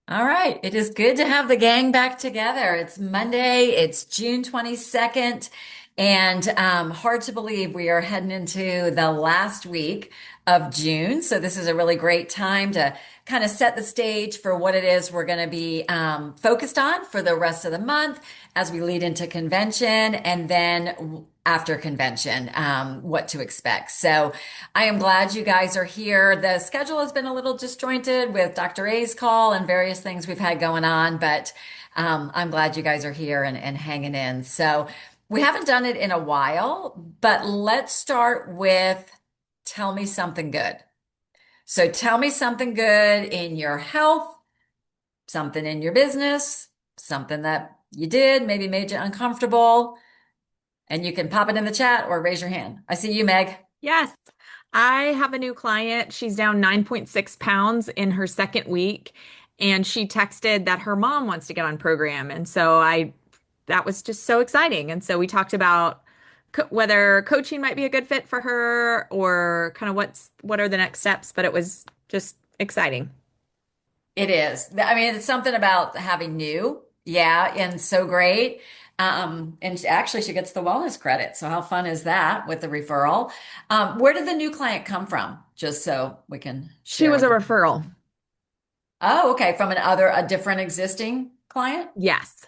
All right. It is good to have the gang back together. It's Monday, it's June 22nd, and hard to believe we are heading into the last week of June. So, this is a really great time to kind of set the stage for what it is we're going to be focused on for the rest of the month as we lead into convention and then after convention, what to expect. So, I am glad you guys are here. The schedule has been a little disjointed with Dr. A's call and various things we've had going on, but I'm glad you guys are here and hanging in. So we haven't done it in a while, but let's start with tell me something good. So tell me something good in your health, something in your business, something that you did, maybe made you uncomfortable, and you can pop it in the chat or raise your hand. I see you, Meg. Yes, I have a new client. She's down 9.6 pounds in her second week, and she texted that her mom wants to get on program. And so that was just so exciting. And so we talked about whether coaching might be a good fit for her or kind of what are the next steps, but it was just exciting. It is. I mean, it's something about having new. Yeah, and so great. And actually, she gets the wellness credit. So how fun is that with the referral? Where did the new client come from? Just so we can She share was a with them. referral. Oh, okay. From a different existing client? Yes.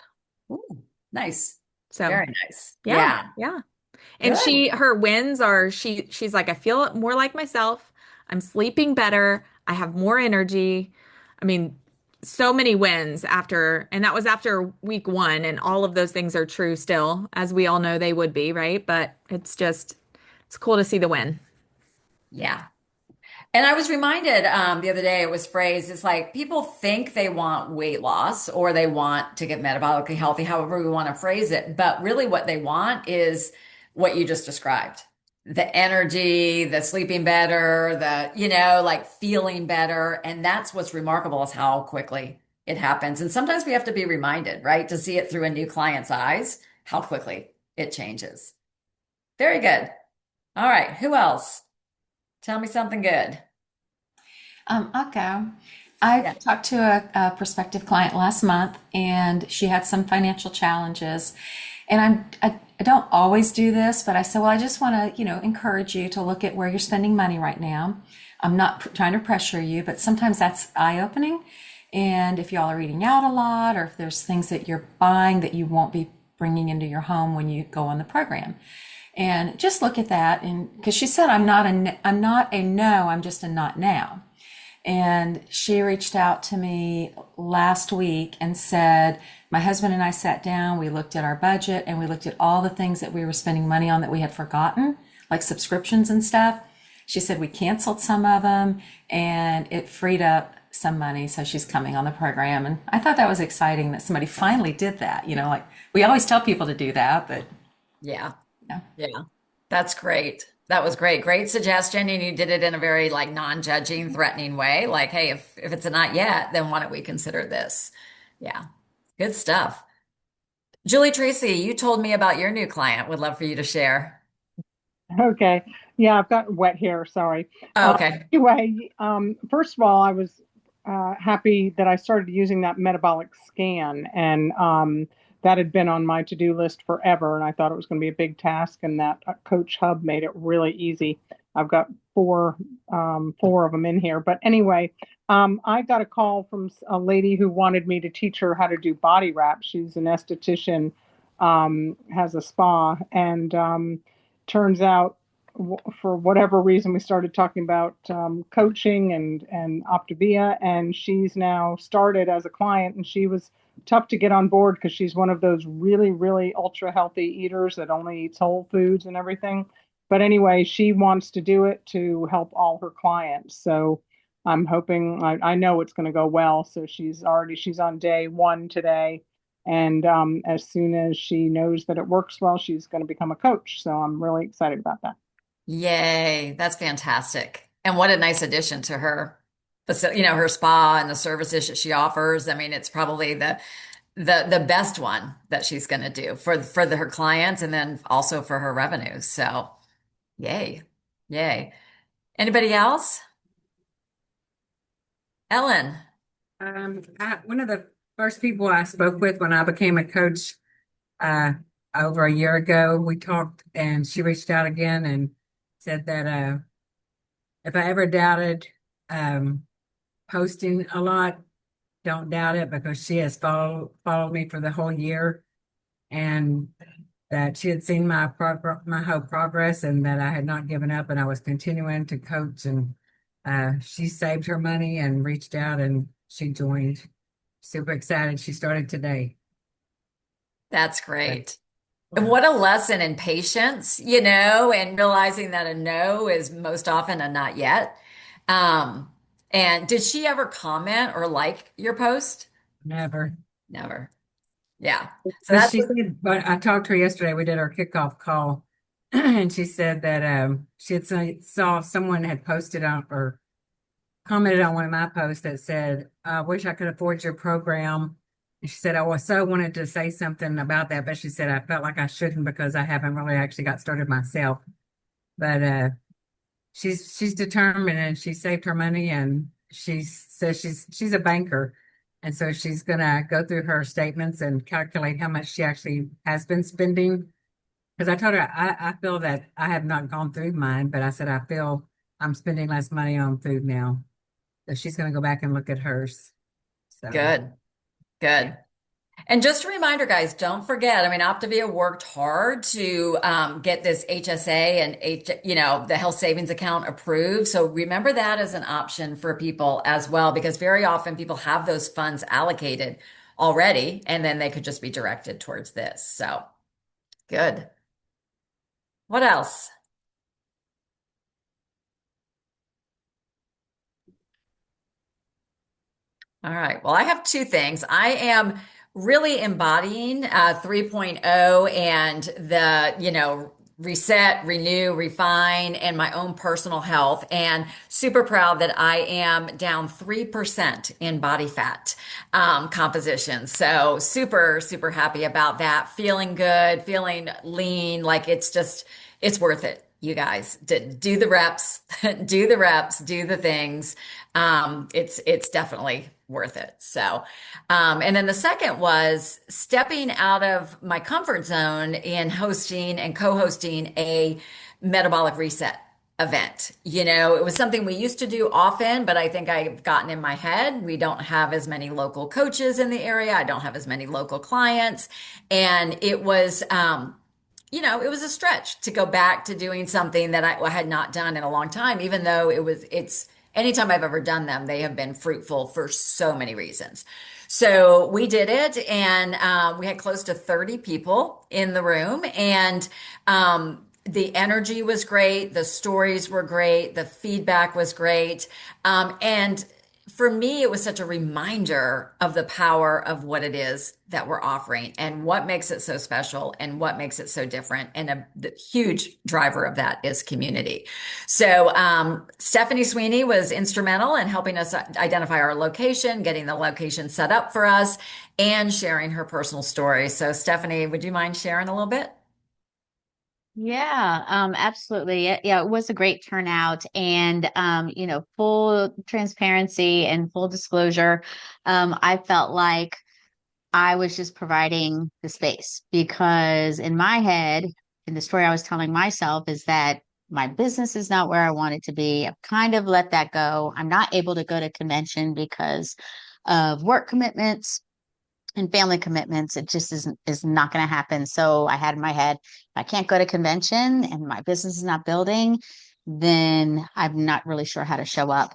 Ooh, nice. So, Very nice. yeah, Yeah. yeah. And Good. her wins are she's like, I feel more like myself. I'm sleeping better. I have more energy. I mean, so many wins after, and that was after week one, and all of those things are true still, as we all know they would be, right? But it's cool to see the win. Yeah. And I was reminded the other day, it was phrased, it's like people think they want weight loss or they want to get metabolically healthy, however we want to phrase it. But really, what they want is what you just described: the energy, the sleeping better, like feeling better. And that's what's remarkable is how quickly it happens. And sometimes we have to be reminded, right, to see it through a new client's eyes, how quickly it changes. Very good. All right. Who else? Tell me something good. I'll go. I Yeah. talked to a prospective client last month, and she had some financial challenges. And I don't always do this, but I said, well, I just want to, encourage you to look at where you're spending money right now. I'm not trying to pressure you, but sometimes that's eye-opening. And if y'all are eating out a lot, or if there's things that you're buying that you won't be bringing into your home when you go on the program, and just look at that. And because she said, I'm not a no, I'm just a not now. And she reached out to me last week and said, my husband and I sat down, we looked at our budget, and we looked at all the things that we were spending money on that we had forgotten, like subscriptions and stuff. She said we canceled some of them and it freed up some money. So she's coming on the program. And I thought that was exciting that somebody finally did that. Like we always tell people to do that, but Yeah. yeah. Yeah. That's great. That was great. Great suggestion. And you did it in a very like non-judging, threatening way. Like, hey, if it's a not yet, then why don't we consider this? Yeah. Good stuff. Julie Tracy, you told me about your new client. Would love for you to share. Okay. Yeah, I've got wet hair. Sorry. Oh, okay. Anyway, first of all, I was happy that I started using that metabolic scan, and that had been on my to-do list forever, and I thought it was going to be a big task, and that Coach Hub made it really easy. I've got four of them in here, but anyway, I got a call from a lady who wanted me to teach her how to do body wrap. She's an esthetician, has a spa, and turns out for whatever reason we started talking about coaching and Optavia, and she's now started as a client, and she was tough to get on board because she's one of those really really ultra healthy eaters that only eats whole foods and everything. But anyway, she wants to do it to help all her clients, so I'm hoping, I know it's going to go well. So she's on day one today, and as soon as she knows that it works well, she's going to become a coach. So I'm really excited about that. Yay. That's fantastic. And what a nice addition to her, her spa and the services that she offers. I mean, it's probably the best one that she's going to do for her clients and then also for her revenue. So, yay. Yay. Anybody else? Ellen. One of the first people I spoke with when I became a coach, uh, over a year ago, we talked and she reached out again and said that, if I ever doubted, um, posting a lot, don't doubt it because she has followed me for the whole year and that she had seen my whole progress and that I had not given up and I was continuing to coach and she saved her money and reached out and she joined. Super excited. She started today. That's But, great. And what a lesson in patience, and realizing that a no is most often a not yet. Um, and did she ever comment or like your post? never. Never. Yeah. So But that's she said, but I talked to her yesterday. We did our kickoff call, and she said that she had saw someone had posted on or commented on one of my posts that said, "I wish I could afford your program." And she said, "I was so wanted to say something about that, but she said I felt like I shouldn't because I haven't really actually got started myself." But she's determined and she saved her money and she says she's a banker. And so she's gonna go through her statements and calculate how much she actually has been spending. Because I told her I feel that I have not gone through mine, but I said I feel I'm spending less money on food now. So she's gonna go back and look at hers. So good. yeah. Good. And just a reminder, guys, don't forget. I mean, Optavia worked hard to get this HSA and the health savings account approved. So remember that as an option for people as well, because very often people have those funds allocated already, and then they could just be directed towards this. So good. What else? All right. Well, I have two things. I am really embodying 3.0 and reset, renew, refine, and my own personal health. And super proud that I am down 3% in body fat composition. So super, super happy about that. Feeling good, feeling lean, like it's worth it. You guys, do the reps, do the reps, do the things. It's definitely worth it. So, and then the second was stepping out of my comfort zone in hosting and co-hosting a metabolic reset event. It was something we used to do often, but I think I've gotten in my head. We don't have as many local coaches in the area. I don't have as many local clients. And it was, it was a stretch to go back to doing something that I had not done in a long time, even though it's anytime I've ever done them, they have been fruitful for so many reasons. So we did it, and we had close to 30 people in the room, and the energy was great, the stories were great, the feedback was great, and for me, it was such a reminder of the power of what it is that we're offering and what makes it so special and what makes it so different. And the huge driver of that is community. So, Stephanie Sweeney was instrumental in helping us identify our location, getting the location set up for us, and sharing her personal story. So, Stephanie, would you mind sharing a little bit? Yeah, absolutely. Yeah, it was a great turnout. And, full transparency and full disclosure, I felt like I was just providing the space because in my head, in the story I was telling myself is that my business is not where I want it to be. I've kind of let that go. I'm not able to go to convention because of work commitments and family commitments. It just is not going to happen. So I had in my head, if I can't go to convention and my business is not building, then I'm not really sure how to show up.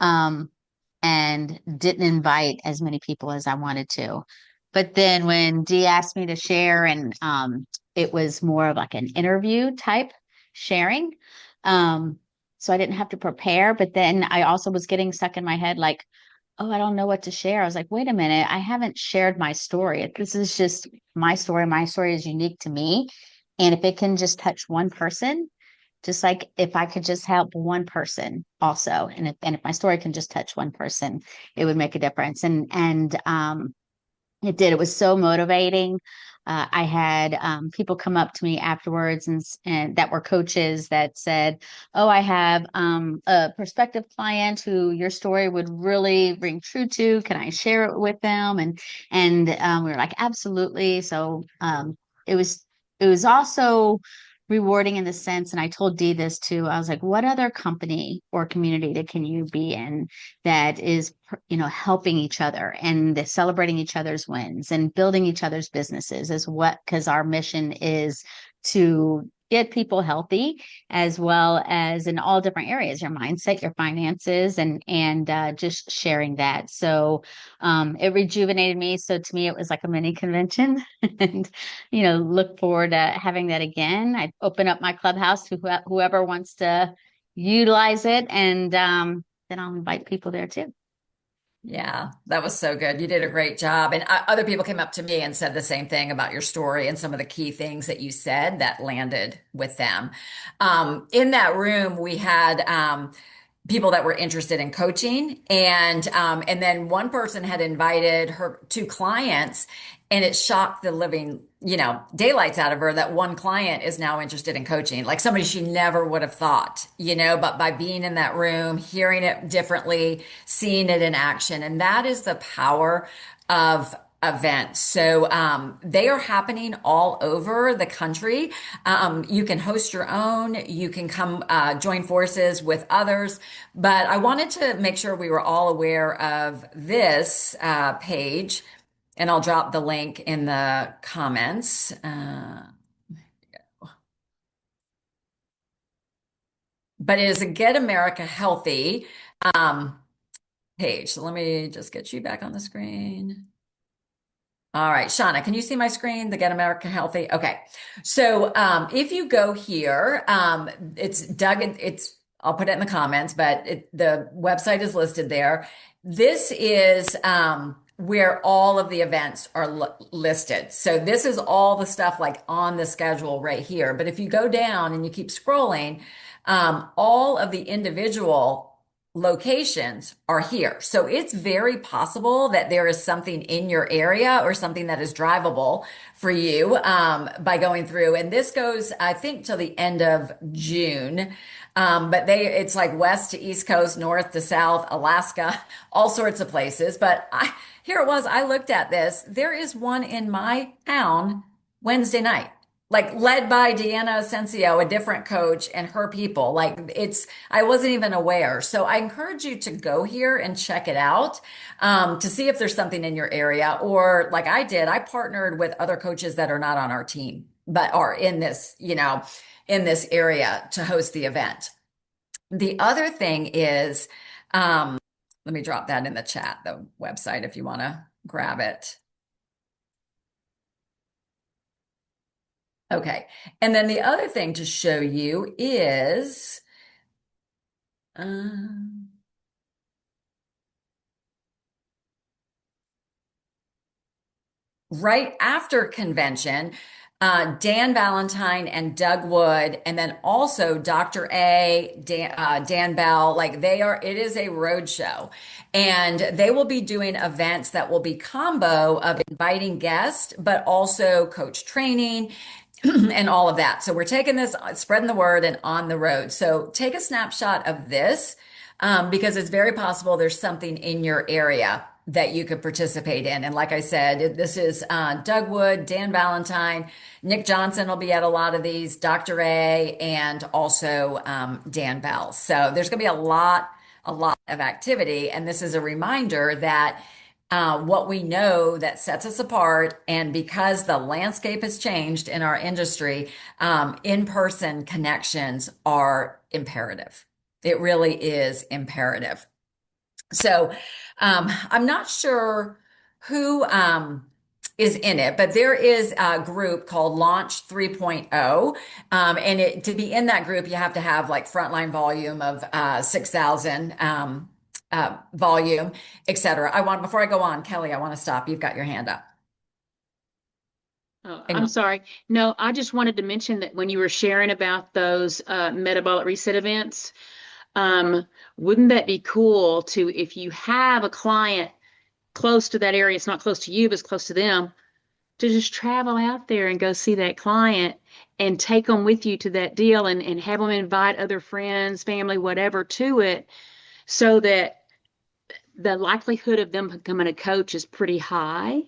And didn't invite as many people as I wanted to. But then when Dee asked me to share, and it was more of like an interview type sharing. So I didn't have to prepare. But then I also was getting stuck in my head, like, oh, I don't know what to share. I was like, wait a minute, I haven't shared my story. This is just my story. My story is unique to me. And if it can just touch one person, just like if I could just help one person also, and if my story can just touch one person, it would make a difference. And It did. It was so motivating. I had people come up to me afterwards and that were coaches that said, "Oh, I have a prospective client who your story would really ring true to. Can I share it with them?" And we were like, "Absolutely." So it was also rewarding in the sense, and I told Dee this too. I was like, "What other company or community that can you be in that is, helping each other and celebrating each other's wins and building each other's businesses is what, because our mission is to get people healthy as well as in all different areas, your mindset, your finances, and just sharing that. So it rejuvenated me. So to me, it was like a mini convention and, look forward to having that again. I open up my clubhouse to whoever wants to utilize it. And then I'll invite people there too. Yeah, that was so good. You did a great job. And other people came up to me and said the same thing about your story and some of the key things that you said that landed with them. In that room, we had people that were interested in coaching, and then one person had invited her two clients, and it shocked the living, daylights out of her that one client is now interested in coaching, like somebody she never would have thought, but by being in that room, hearing it differently, seeing it in action. And that is the power of events. So they are happening all over the country. You can host your own, you can come join forces with others. But I wanted to make sure we were all aware of this page, and I'll drop the link in the comments. But it is a Get America Healthy page. So let me just get you back on the screen. All right, Shauna, can you see my screen, the Get America Healthy? Okay. So if you go here, it's Doug, I'll put it in the comments, but the website is listed there. This is where all of the events are listed. So this is all the stuff like on the schedule right here. But if you go down and you keep scrolling, all of the individual locations are here. So it's very possible that there is something in your area or something that is drivable for you by going through. And this goes, I think, till the end of June. But it's like west to east coast, north to south, Alaska, all sorts of places. But here it was, I looked at this. There is one in my town Wednesday night, like led by Deanna Asensio, a different coach, and her people. Like I wasn't even aware. So I encourage you to go here and check it out to see if there's something in your area. Or like I did, I partnered with other coaches that are not on our team, but are in this, in this area to host the event. The other thing is, let me drop that in the chat, the website, if you want to grab it. Okay. And then the other thing to show you is, right after convention, Dan Valentine and Doug Wood, and then also Dr. A, Dan Bell, like it is a road show. And they will be doing events that will be combo of inviting guests, but also coach training and all of that. So we're taking this, spreading the word and on the road. So take a snapshot of this because it's very possible there's something in your area that you could participate in. And like I said, this is Doug Wood, Dan Valentine, Nick Johnson will be at a lot of these, Dr. A, and also Dan Bell. So there's going to be a lot of activity. And this is a reminder that what we know that sets us apart, and because the landscape has changed in our industry, in-person connections are imperative. It really is imperative. So I'm not sure who is in it, but there is a group called Launch 3.0. And to be in that group, you have to have like frontline volume of 6,000 volume, etc. Before I go on, Kelly, I want to stop. You've got your hand up. Oh, I'm sorry. No, I just wanted to mention that when you were sharing about those metabolic reset events, wouldn't that be cool to, if you have a client close to that area, it's not close to you, but it's close to them, to just travel out there and go see that client and take them with you to that deal and have them invite other friends, family, whatever to it, so that the likelihood of them becoming a coach is pretty high.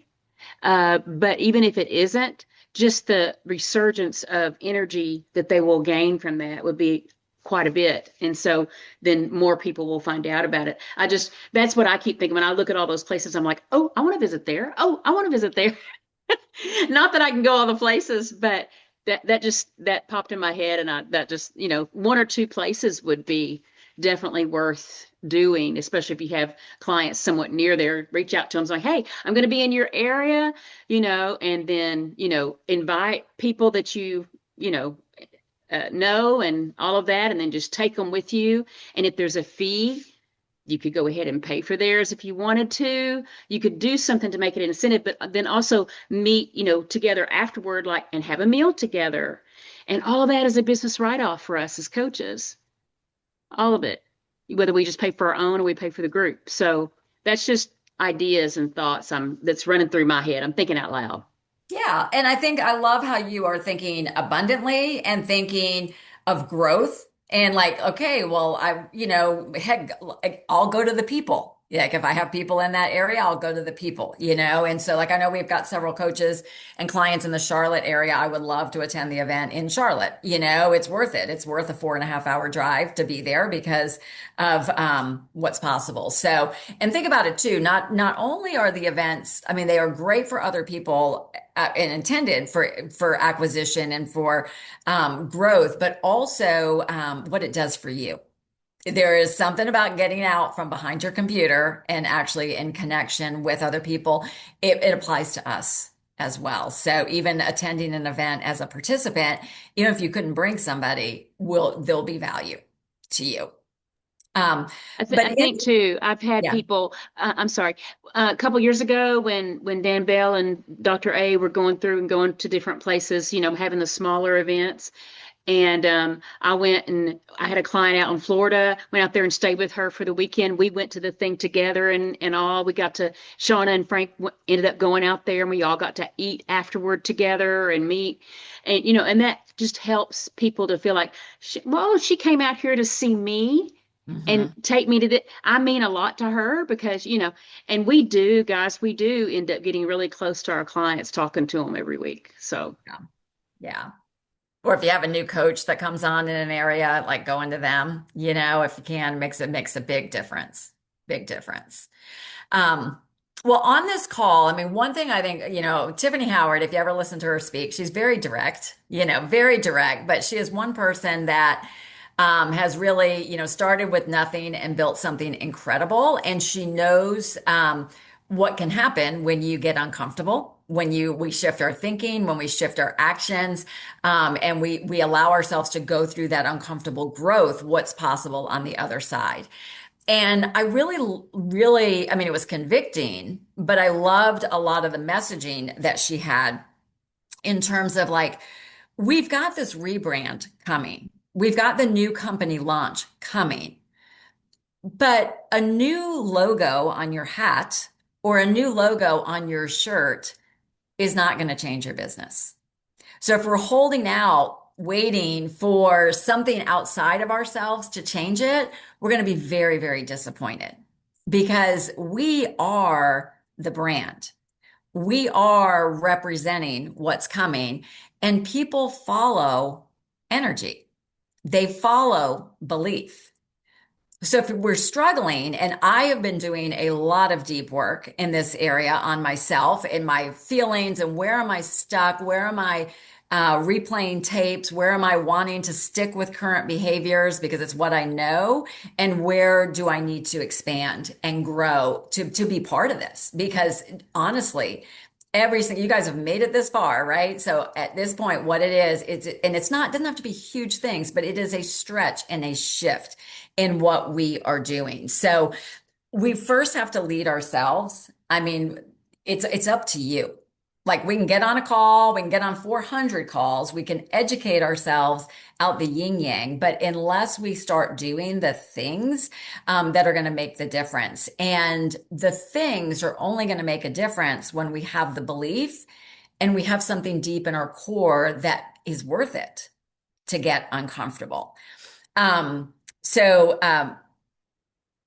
But even if it isn't, just the resurgence of energy that they will gain from that would be quite a bit. And so then more people will find out about it. That's what I keep thinking when I look at all those places. I'm like, oh, I want to visit there. Oh, I want to visit there. Not that I can go all the places, but that popped in my head, and that just, one or two places would be definitely worth doing, especially if you have clients somewhat near there. Reach out to them, like, hey, I'm going to be in your area, and then, invite people that know and all of that, and then just take them with you. And if there's a fee, you could go ahead and pay for theirs if you wanted to. You could do something to make it an incentive, but then also meet, together afterward, and have a meal together. And all of that is a business write-off for us as coaches. All of it, whether we just pay for our own or we pay for the group. So that's just ideas and thoughts that's running through my head. I'm thinking out loud. Yeah. And I think I love how you are thinking abundantly and thinking of growth and okay, well, heck, I'll go to the people. Like if I have people in that area, I'll go to the people, And so I know we've got several coaches and clients in the Charlotte area. I would love to attend the event in Charlotte. It's worth it. It's worth a 4.5 hour drive to be there because of what's possible. So, and think about it too. Not only are the events, I mean, they are great for other people and intended for acquisition and for growth, but also what it does for you. There is something about getting out from behind your computer and actually in connection with other people. It applies to us as well. So even attending an event as a participant, even if you couldn't bring somebody, there'll be value to you. I think too, I've had people, I'm sorry, a couple years ago when Dan Bell and Dr. A were going to different places, having the smaller events. And I went and I had a client out in Florida, went out there and stayed with her for the weekend. We went to the thing together and all. We got to, Shauna and Frank ended up going out there and we all got to eat afterward together and meet. And, and that just helps people to feel like, she came out here to see me. Mm-hmm. And take me to I mean a lot to her because, and we do end up getting really close to our clients, talking to them every week. So, yeah. Or if you have a new coach that comes on in an area, going to them, if you can, makes a big difference. Big difference. Well, on this call, I mean, one thing I think, Tiffany Howard, if you ever listen to her speak, she's very direct, but she is one person that has really, started with nothing and built something incredible. And she knows what can happen when you get uncomfortable, when we shift our thinking, when we shift our actions, and we allow ourselves to go through that uncomfortable growth, what's possible on the other side. And I really, I mean, it was convicting, but I loved a lot of the messaging that she had in terms of we've got this rebrand coming. We've got the new company launch coming, but a new logo on your hat or a new logo on your shirt is not going to change your business. So if we're holding out, waiting for something outside of ourselves to change it, we're going to be very, very disappointed because we are the brand. We are representing what's coming, and people follow energy. They follow belief. So if we're struggling, and I have been doing a lot of deep work in this area on myself and my feelings and where am I stuck? Where am I replaying tapes? Where am I wanting to stick with current behaviors because it's what I know? And where do I need to expand and grow to be part of this? Because honestly, you guys have made it this far, right? So at this point, what it is, doesn't have to be huge things, but it is a stretch and a shift in what we are doing. So we first have to lead ourselves. I mean, it's up to you. Like we can get on a call, we can get on 400 calls, we can educate ourselves out the yin yang, but unless we start doing the things that are going to make the difference, and the things are only going to make a difference when we have the belief and we have something deep in our core that is worth it to get uncomfortable. So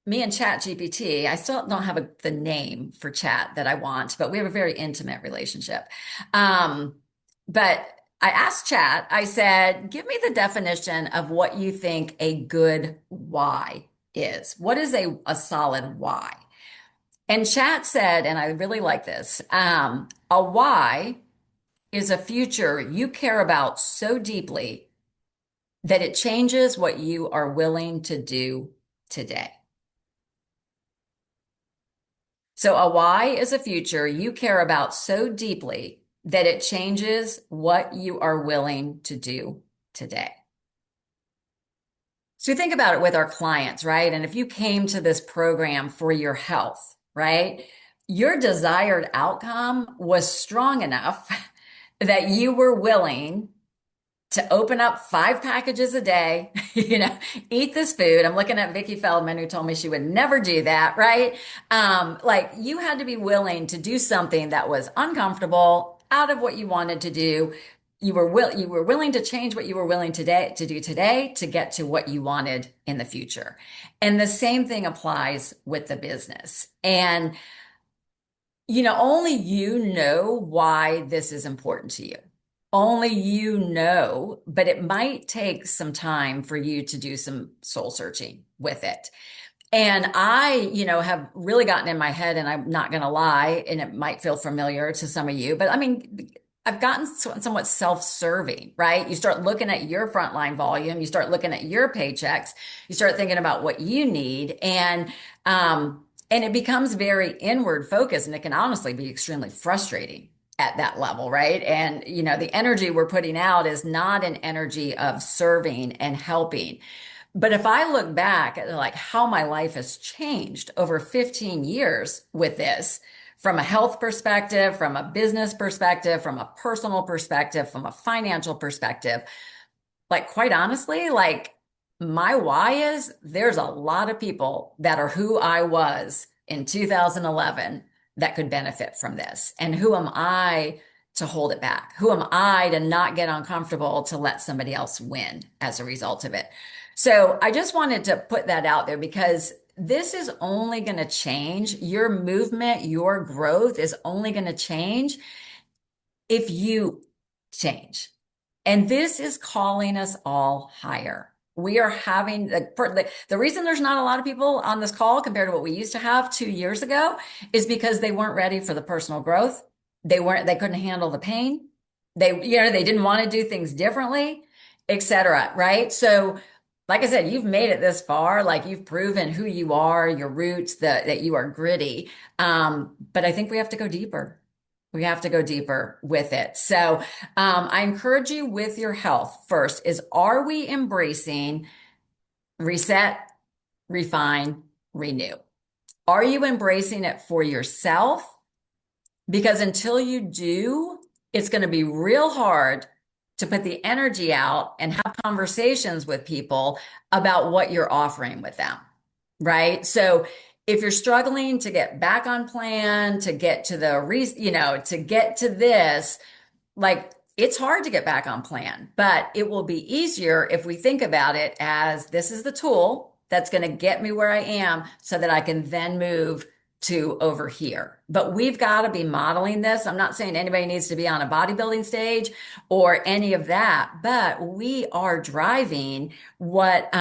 me and Chat GPT, I still don't have the name for Chat that I want, but we have a very intimate relationship. But I asked Chat, I said, give me the definition of what you think a good why is. What is a solid why? And Chat said, and I really like this, a why is a future you care about so deeply that it changes what you are willing to do today. So a why is a future you care about so deeply that it changes what you are willing to do today. So think about it with our clients, right? And if you came to this program for your health, right? Your desired outcome was strong enough that you were willing to open up 5 packages a day, eat this food. I'm looking at Vicki Feldman, who told me she would never do that, right? Like you had to be willing to do something that was uncomfortable, out of what you wanted to do. You were willing to change what you were willing to do today to get to what you wanted in the future. And the same thing applies with the business. And only you know why this is important to you. Only you know, but it might take some time for you to do some soul searching with it. And I, have really gotten in my head, and I'm not going to lie, and it might feel familiar to some of you, but I mean, I've gotten somewhat self-serving, right? You start looking at your frontline volume, you start looking at your paychecks, you start thinking about what you need, and it becomes very inward focused, and it can honestly be extremely frustrating at that level, right? And, the energy we're putting out is not an energy of serving and helping. But if I look back at like how my life has changed over 15 years with this, from a health perspective, from a business perspective, from a personal perspective, from a financial perspective, like quite honestly, like my why is there's a lot of people that are who I was in 2011 that could benefit from this. And who am I to hold it back? Who am I to not get uncomfortable to let somebody else win as a result of it? So I just wanted to put that out there because this is only going to change. Your movement, your growth is only going to change if you change. And this is calling us all higher. We are having the reason there's not a lot of people on this call compared to what we used to have 2 years ago is because they weren't ready for the personal growth. They couldn't handle the pain. They didn't want to do things differently, etc. Right? So like I said, you've made it this far, like you've proven who you are, your roots, that you are gritty. But I think we have to go deeper. We have to go deeper with it. So I encourage you with your health first are we embracing reset, refine, renew? Are you embracing it for yourself? Because until you do, it's going to be real hard to put the energy out and have conversations with people about what you're offering with them, right? So if you're struggling to get back on plan, to get to to get to this, like it's hard to get back on plan, but it will be easier if we think about it as this is the tool that's going to get me where I am so that I can then move to over here. But we've got to be modeling this. I'm not saying anybody needs to be on a bodybuilding stage or any of that, but we are driving what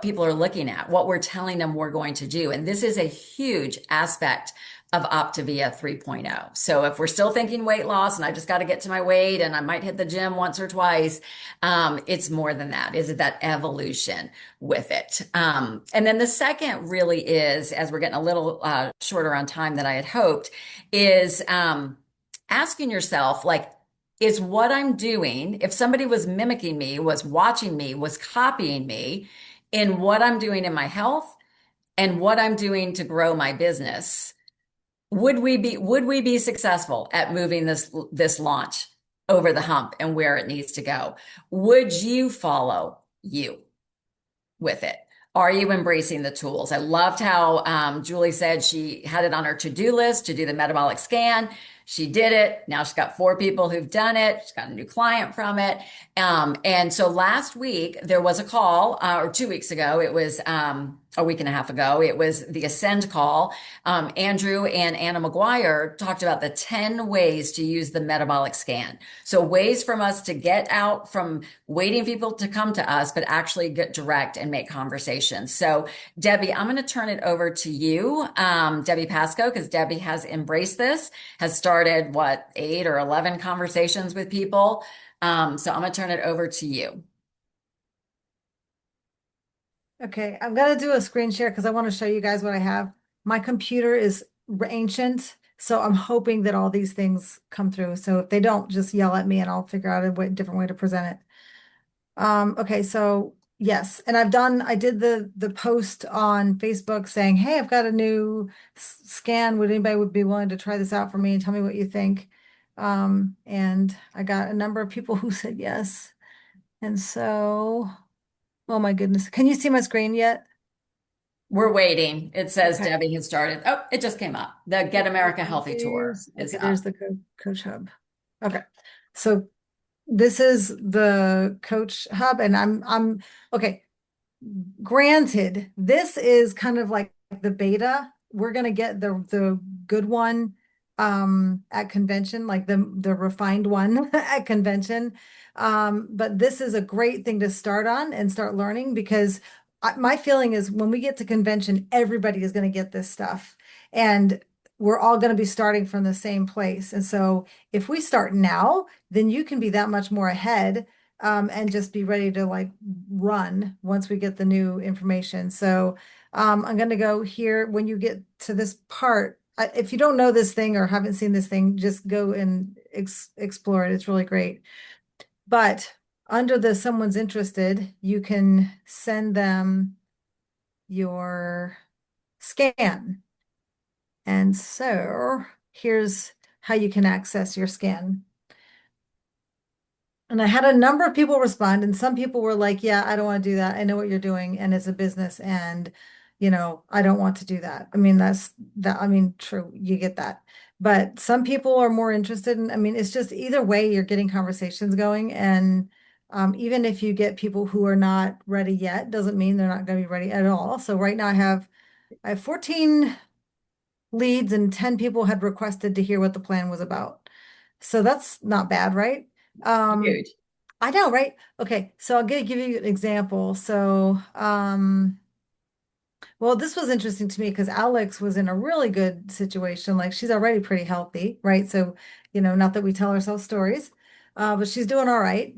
people are looking at, what we're telling them we're going to do. And this is a huge aspect of Optavia 3.0. So if we're still thinking weight loss and I just got to get to my weight and I might hit the gym once or twice, it's more than that. Is it that evolution with it? And then the second really is, as we're getting a little shorter on time than I had hoped, is asking yourself, like, is what I'm doing, if somebody was mimicking me, was watching me, was copying me in what I'm doing in my health and what I'm doing to grow my business, Would we be successful at moving this launch over the hump and where it needs to go? Would you follow you with it? Are you embracing the tools? I loved how Julie said she had it on her to-do list to do the metabolic scan. She did it. Now she's got 4 people who've done it. She's got a new client from it. And so last week there was a call, or 2 weeks ago, it was a week and a half ago, it was the Ascend call. Andrew and Anna McGuire talked about the 10 ways to use the metabolic scan. So ways from us to get out from waiting people to come to us, but actually get direct and make conversations. So Debbie, I'm going to turn it over to you, Debbie Pasco, because Debbie has embraced this, has started 8 or 11 conversations with people. So I'm going to turn it over to you. Okay, I'm gonna do a screen share because I want to show you guys what I have. My computer is ancient, so I'm hoping that all these things come through. So if they don't, just yell at me and I'll figure out a different way to present it. Okay, so yes, and I did the post on Facebook saying, hey, I've got a new scan. Would be willing to try this out for me and tell me what you think? And I got a number of people who said yes. And so, oh my goodness, can you see my screen yet? We're waiting. It says Okay. Debbie has started. Oh, it just came up. The Get America Healthy Tour is Okay, up. there's the Coach Hub. Okay, so this is the Coach Hub, and I'm okay. Granted, this is kind of like the beta. We're gonna get the good one at convention, like the refined one at convention. But this is a great thing to start on and start learning because my feeling is when we get to convention, everybody is going to get this stuff. And we're all going to be starting from the same place. And so if we start now, then you can be that much more ahead and just be ready to like run once we get the new information. So I'm going to go here when you get to this part. If you don't know this thing or haven't seen this thing, just go and explore it. It's really great. But under the someone's interested, you can send them your scan. And so here's how you can access your scan. And I had a number of people respond, and some people were like, yeah, I don't want to do that. I know what you're doing, and it's a business, and I don't want to do that. I mean, true, you get that. But some people are more interested in, I mean, it's just either way, you're getting conversations going. And even if you get people who are not ready yet, doesn't mean they're not going to be ready at all. So right now I have 14 leads and 10 people had requested to hear what the plan was about. So that's not bad, right? Huge. I know, right? Okay, so I'm gonna give you an example. So, well, this was interesting to me because Alex was in a really good situation. Like she's already pretty healthy, right? So, not that we tell ourselves stories, but she's doing all right.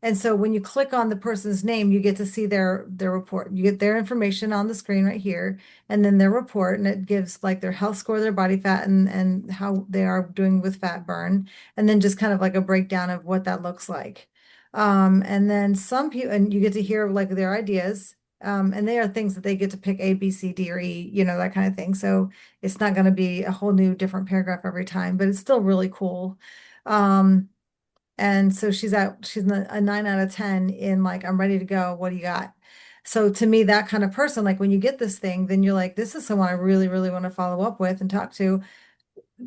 And so when you click on the person's name, you get to see their report. You get their information on the screen right here, and then their report, and it gives like their health score, their body fat, and how they are doing with fat burn, and then just kind of like a breakdown of what that looks like. And then some people, and you get to hear like their ideas, and they are things that they get to pick A, B, C, D, or E, that kind of thing. So it's not going to be a whole new different paragraph every time, but it's still really cool. And so she's a 9 out of 10 in like, I'm ready to go. What do you got? So to me, that kind of person, like when you get this thing, then you're like, this is someone I really, really want to follow up with and talk to.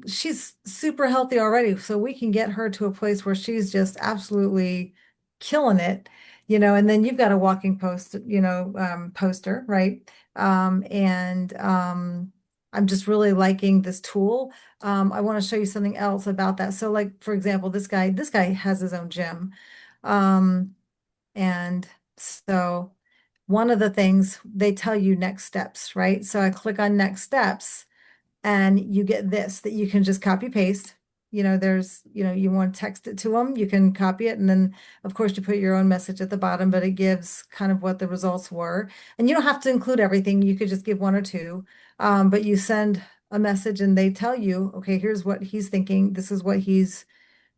She's super healthy already. So we can get her to a place where she's just absolutely killing it, and then you've got a walking poster, right? I'm just really liking this tool. I want to show you something else about that. So like, for example, this guy has his own gym. And so one of the things they tell you next steps, right? So I click on next steps and you get this that you can just copy paste. You want to text it to them, you can copy it. And then of course you put your own message at the bottom, but it gives kind of what the results were. And you don't have to include everything. You could just give one or two. But you send a message and they tell you, okay, here's what he's thinking. This is what he's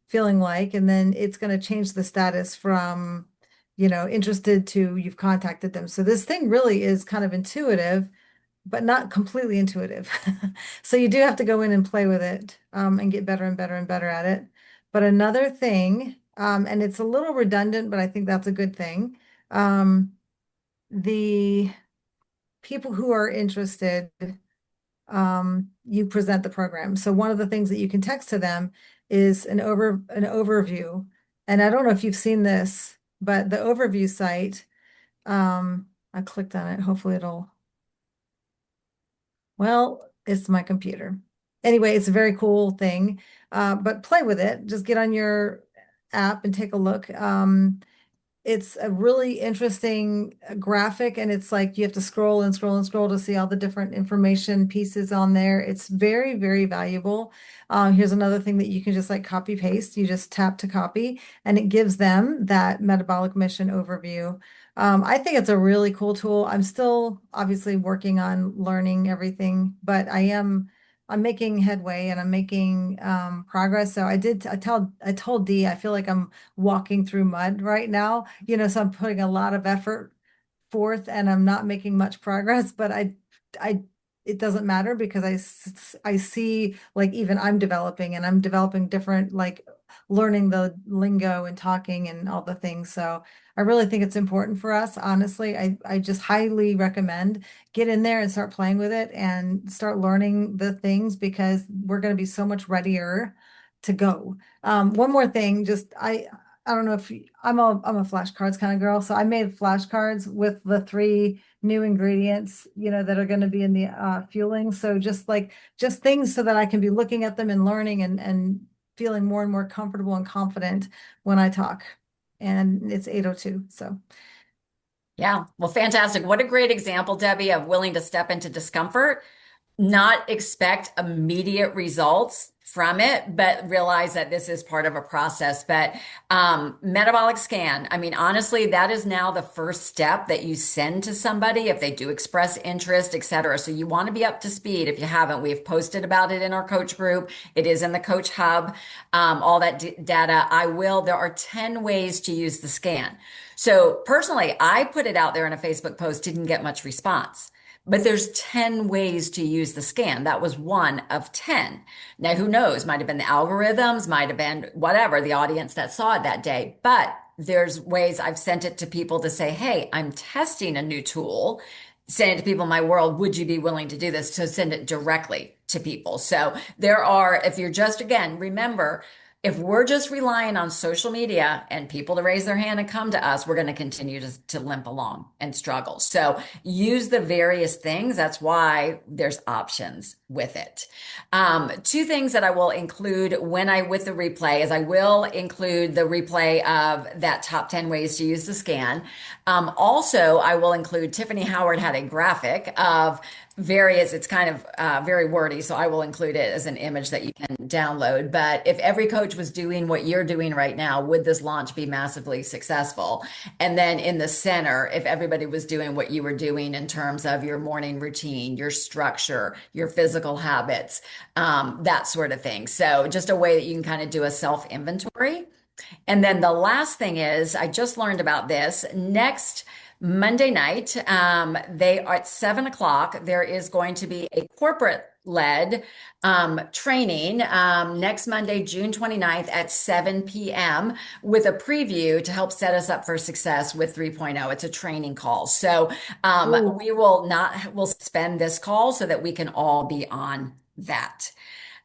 feeling like. And then it's going to change the status from, interested to you've contacted them. So this thing really is kind of intuitive. but not completely intuitive. So you do have to go in and play with it, and get better and better and better at it. But another thing, and it's a little redundant, but I think that's a good thing. The people who are interested, you present the program. So one of the things that you can text to them is an overview. And I don't know if you've seen this, but the overview site, I clicked on it. Hopefully well, it's my computer. Anyway, it's a very cool thing. But play with it. Just get on your app and take a look. It's a really interesting graphic, and it's like you have to scroll and scroll and scroll to see all the different information pieces on there. It's very, very valuable. Here's another thing that you can just like copy paste. You just tap to copy, and it gives them that metabolic mission overview. I think it's a really cool tool. I'm still obviously working on learning everything, but I'm making headway and I'm making progress. So I told Dee, I feel like I'm walking through mud right now, so I'm putting a lot of effort forth and I'm not making much progress, but I it doesn't matter because I see like even I'm developing and I'm developing different, like learning the lingo and talking and all the things. So I really think it's important for us. Honestly, I just highly recommend get in there and start playing with it and start learning the things because we're going to be so much readier to go. One more thing, I don't know if I'm a flashcards kind of girl, so I made flashcards with the three new ingredients, that are going to be in the fueling. So just things so that I can be looking at them and learning and feeling more and more comfortable and confident when I talk. And it's 8:02, so. Yeah, well, fantastic. What a great example, Debbie, of willing to step into discomfort, not expect immediate results from it, but realize that this is part of a process. But metabolic scan, I mean, honestly, that is now the first step that you send to somebody if they do express interest, et cetera. So you want to be up to speed. If you haven't, we've posted about it in our coach group. It is in the coach hub, all that data. There are 10 ways to use the scan. So personally, I put it out there in a Facebook post, didn't get much response. But there's 10 ways to use the scan. That was one of 10. Now, who knows? Might have been the algorithms, might have been whatever, the audience that saw it that day. But there's ways I've sent it to people to say, hey, I'm testing a new tool. Send it to people in my world. Would you be willing to do this? To send it directly to people. So if you're just, again, remember, if we're just relying on social media and people to raise their hand and come to us, we're going to continue to limp along and struggle. So use the various things. That's why there's options with it. Two things that I will include with the replay is I will include the replay of that top 10 ways to use the scan. Also, I will include Tiffany Howard had a graphic of it's kind of very wordy, so I will include it as an image that you can download. But if every coach was doing what you're doing right now, would this launch be massively successful? And then in the center, if everybody was doing what you were doing in terms of your morning routine, your structure, your physical habits, that sort of thing. So just a way that you can kind of do a self-inventory. And then the last thing is, I just learned about this. Next Monday night, they are at 7:00. There is going to be a corporate led training next Monday, June 29th at 7 p.m. with a preview to help set us up for success with 3.0. It's a training call. So we'll suspend this call so that we can all be on that.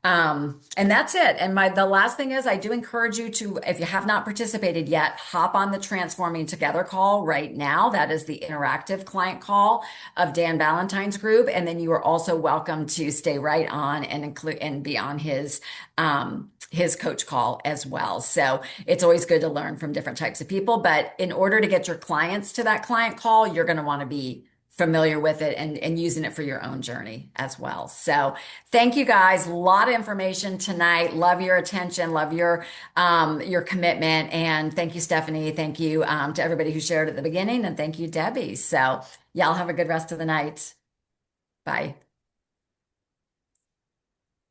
And that's it. And the last thing is I do encourage you to, if you have not participated yet, hop on the Transforming Together call right now. That is the interactive client call of Dan Valentine's group. And then you are also welcome to stay right on and be on his coach call as well. So it's always good to learn from different types of people. But in order to get your clients to that client call, you're going to want to be familiar with it and using it for your own journey as well. So thank you guys. A lot of information tonight. Love your attention. Love your commitment. And thank you, Stephanie. Thank you to everybody who shared at the beginning. And thank you, Debbie. So y'all have a good rest of the night. Bye.